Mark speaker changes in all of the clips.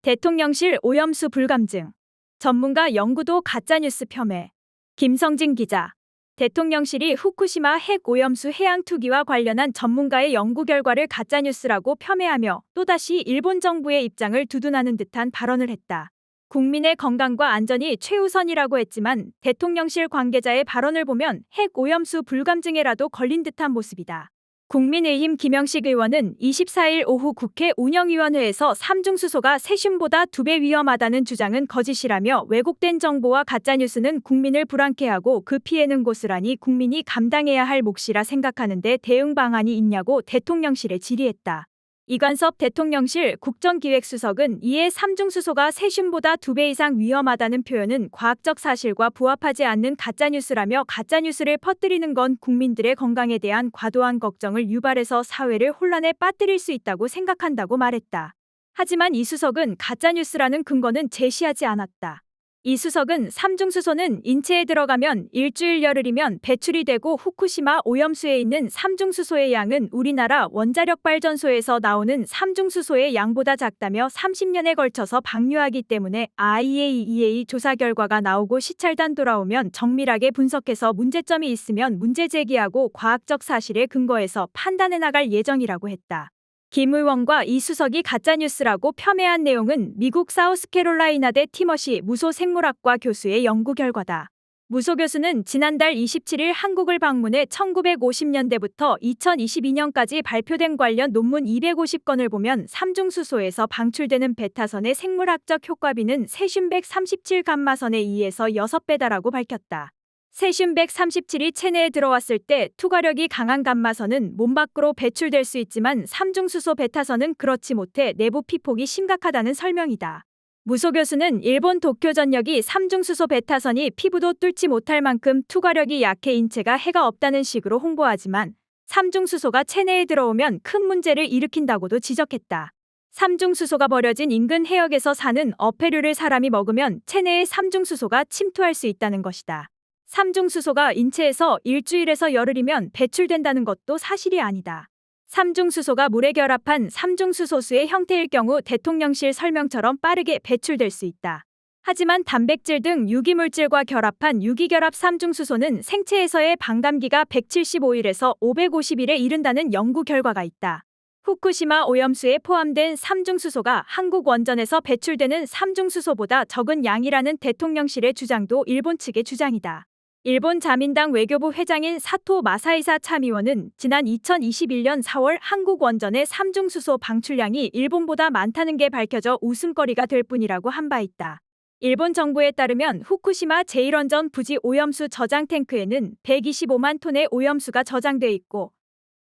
Speaker 1: 대통령실 오염수 불감증. 전문가 연구도 가짜뉴스 폄훼. 김성진 기자. 대통령실이 후쿠시마 핵 오염수 해양 투기와 관련한 전문가의 연구 결과를 가짜뉴스라고 폄훼하며 또다시 일본 정부의 입장을 두둔하는 듯한 발언을 했다. 국민의 건강과 안전이 최우선이라고 했지만 대통령실 관계자의 발언을 보면 핵 오염수 불감증에라도 걸린 듯한 모습이다. 국민의힘 김영식 의원은 24일 오후 국회 운영위원회에서 삼중수소가 세슘보다 2배 위험하다는 주장은 거짓이라며 왜곡된 정보와 가짜뉴스는 국민을 불안케 하고 그 피해는 고스란히 국민이 감당해야 할 몫이라 생각하는데 대응 방안이 있냐고 대통령실에 질의했다. 이관섭 대통령실 국정기획수석은 이에 삼중수소가 세슘보다 2배 이상 위험하다는 표현은 과학적 사실과 부합하지 않는 가짜뉴스라며 가짜뉴스를 퍼뜨리는 건 국민들의 건강에 대한 과도한 걱정을 유발해서 사회를 혼란에 빠뜨릴 수 있다고 생각한다고 말했다. 하지만 이 수석은 가짜뉴스라는 근거는 제시하지 않았다. 이 수석은 삼중수소는 인체에 들어가면 일주일 열흘이면 배출이 되고 후쿠시마 오염수에 있는 삼중수소의 양은 우리나라 원자력발전소에서 나오는 삼중수소의 양보다 작다며 30년에 걸쳐서 방류하기 때문에 IAEA 조사 결과가 나오고 시찰단 돌아오면 정밀하게 분석해서 문제점이 있으면 문제 제기하고 과학적 사실에 근거해서 판단해 나갈 예정이라고 했다. 김 의원과 이 수석이 가짜뉴스라고 폄훼한 내용은 미국 사우스캐롤라이나대 티머시 무소생물학과 교수의 연구 결과다. 무소 교수는 지난달 27일 한국을 방문해 1950년대부터 2022년까지 발표된 관련 논문 250건을 보면 삼중수소에서 방출되는 베타선의 생물학적 효과비는 세슘 137감마선의 2에서 6배다라고 밝혔다. 세슘 137이 체내에 들어왔을 때 투과력이 강한 감마선은 몸 밖으로 배출될 수 있지만 삼중수소 베타선은 그렇지 못해 내부 피폭이 심각하다는 설명이다. 무소 교수는 일본 도쿄 전역이 삼중수소 베타선이 피부도 뚫지 못할 만큼 투과력이 약해 인체가 해가 없다는 식으로 홍보하지만 삼중수소가 체내에 들어오면 큰 문제를 일으킨다고도 지적했다. 삼중수소가 버려진 인근 해역에서 사는 어패류를 사람이 먹으면 체내에 삼중수소가 침투할 수 있다는 것이다. 삼중수소가 인체에서 일주일에서 열흘이면 배출된다는 것도 사실이 아니다. 삼중수소가 물에 결합한 삼중수소수의 형태일 경우 대통령실 설명처럼 빠르게 배출될 수 있다. 하지만 단백질 등 유기물질과 결합한 유기결합 삼중수소는 생체에서의 반감기가 175일에서 550일에 이른다는 연구 결과가 있다. 후쿠시마 오염수에 포함된 삼중수소가 한국 원전에서 배출되는 삼중수소보다 적은 양이라는 대통령실의 주장도 일본 측의 주장이다. 일본 자민당 외교부 회장인 사토 마사이사 참의원은 지난 2021년 4월 한국 원전의 삼중수소 방출량이 일본보다 많다는 게 밝혀져 웃음거리가 될 뿐이라고 한 바 있다. 일본 정부에 따르면 후쿠시마 제1원전 부지 오염수 저장 탱크에는 125만 톤의 오염수가 저장돼 있고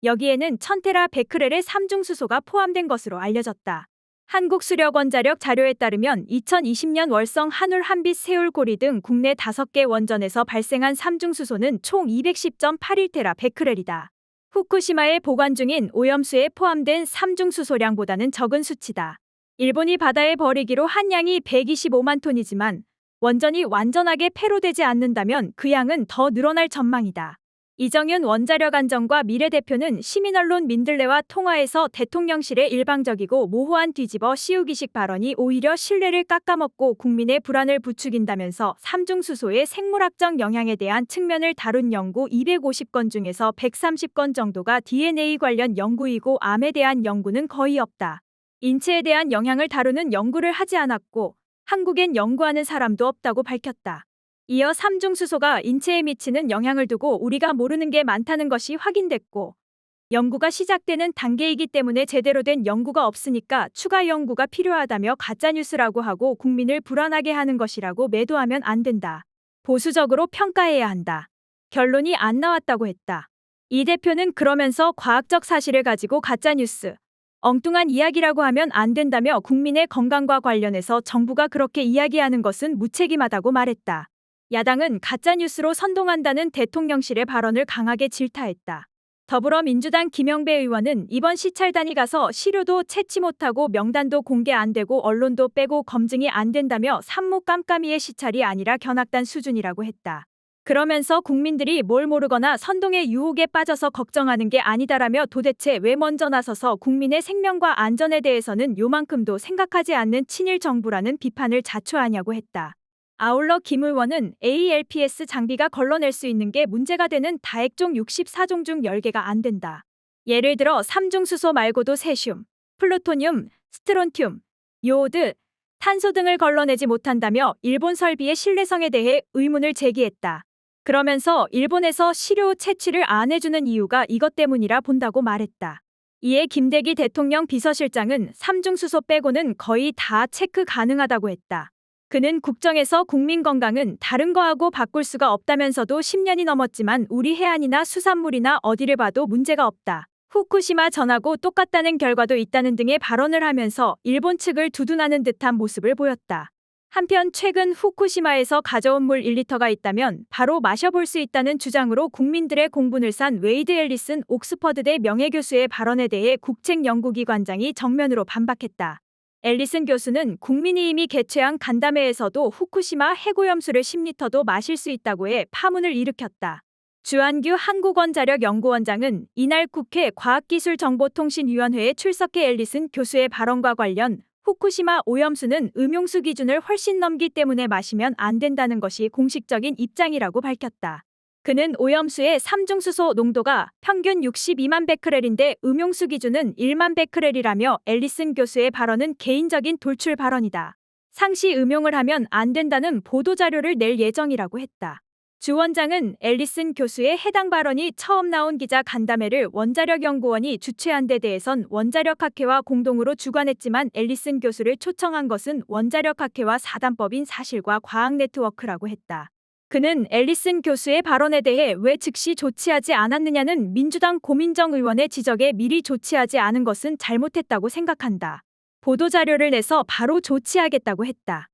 Speaker 1: 여기에는 1000테라 베크렐의 삼중수소가 포함된 것으로 알려졌다. 한국수력원자력 자료에 따르면 2020년 월성 한울 한빛 세울고리 등 국내 5개 원전에서 발생한 삼중수소는 총 210.81테라 베크렐이다. 후쿠시마에 보관 중인 오염수에 포함된 삼중수소량보다는 적은 수치다. 일본이 바다에 버리기로 한 양이 125만 톤이지만 원전이 완전하게 폐로되지 않는다면 그 양은 더 늘어날 전망이다. 이정윤 원자력안전과 미래 대표는 시민언론 민들레와 통화에서 대통령실의 일방적이고 모호한 뒤집어 씌우기식 발언이 오히려 신뢰를 깎아먹고 국민의 불안을 부추긴다면서 삼중수소의 생물학적 영향에 대한 측면을 다룬 연구 250건 중에서 130건 정도가 DNA 관련 연구이고 암에 대한 연구는 거의 없다. 인체에 대한 영향을 다루는 연구를 하지 않았고 한국엔 연구하는 사람도 없다고 밝혔다. 이어 삼중수소가 인체에 미치는 영향을 두고 우리가 모르는 게 많다는 것이 확인됐고 연구가 시작되는 단계이기 때문에 제대로 된 연구가 없으니까 추가 연구가 필요하다며 가짜뉴스라고 하고 국민을 불안하게 하는 것이라고 매도하면 안 된다. 보수적으로 평가해야 한다. 결론이 안 나왔다고 했다. 이 대표는 그러면서 과학적 사실을 가지고 가짜뉴스, 엉뚱한 이야기라고 하면 안 된다며 국민의 건강과 관련해서 정부가 그렇게 이야기하는 것은 무책임하다고 말했다. 야당은 가짜뉴스로 선동한다는 대통령실의 발언을 강하게 질타했다. 더불어민주당 김영배 의원은 이번 시찰단이 가서 시료도 채취 못하고 명단도 공개 안 되고 언론도 빼고 검증이 안 된다며 산모 깜깜이의 시찰이 아니라 견학단 수준이라고 했다. 그러면서 국민들이 뭘 모르거나 선동의 유혹에 빠져서 걱정하는 게 아니다라며 도대체 왜 먼저 나서서 국민의 생명과 안전에 대해서는 요만큼도 생각하지 않는 친일 정부라는 비판을 자초하냐고 했다. 아울러 김 의원은 ALPS 장비가 걸러낼 수 있는 게 문제가 되는 다핵종 64종 중 10개가 안 된다. 예를 들어 삼중수소 말고도 세슘, 플루토늄, 스트론튬, 요오드, 탄소 등을 걸러내지 못한다며 일본 설비의 신뢰성에 대해 의문을 제기했다. 그러면서 일본에서 시료 채취를 안 해주는 이유가 이것 때문이라 본다고 말했다. 이에 김대기 대통령 비서실장은 삼중수소 빼고는 거의 다 체크 가능하다고 했다. 그는 국정에서 국민 건강은 다른 거하고 바꿀 수가 없다면서도 10년이 넘었지만 우리 해안이나 수산물이나 어디를 봐도 문제가 없다. 후쿠시마 전하고 똑같다는 결과도 있다는 등의 발언을 하면서 일본 측을 두둔하는 듯한 모습을 보였다. 한편 최근 후쿠시마에서 가져온 물 1리터가 있다면 바로 마셔볼 수 있다는 주장으로 국민들의 공분을 산 웨이드 앨리슨 옥스퍼드대 명예교수의 발언에 대해 국책연구기관장이 정면으로 반박했다. 앨리슨 교수는 국민이 이미 개최한 간담회에서도 후쿠시마 해고염수를 10리터도 마실 수 있다고 해 파문을 일으켰다. 주한규 한국원자력연구원장은 이날 국회 과학기술정보통신위원회에 출석해 앨리슨 교수의 발언과 관련 후쿠시마 오염수는 음용수 기준을 훨씬 넘기 때문에 마시면 안 된다는 것이 공식적인 입장이라고 밝혔다. 그는 오염수의 삼중수소 농도가 평균 62만 베크렐인데 음용수 기준은 1만 베크렐이라며 앨리슨 교수의 발언은 개인적인 돌출 발언이다. 상시 음용을 하면 안 된다는 보도자료를 낼 예정이라고 했다. 주 원장은 앨리슨 교수의 해당 발언이 처음 나온 기자 간담회를 원자력연구원이 주최한 데 대해선 원자력학회와 공동으로 주관했지만 앨리슨 교수를 초청한 것은 원자력학회와 사단법인 사실과 과학네트워크라고 했다. 그는 앨리슨 교수의 발언에 대해 왜 즉시 조치하지 않았느냐는 민주당 고민정 의원의 지적에 미리 조치하지 않은 것은 잘못했다고 생각한다. 보도자료를 내서 바로 조치하겠다고 했다.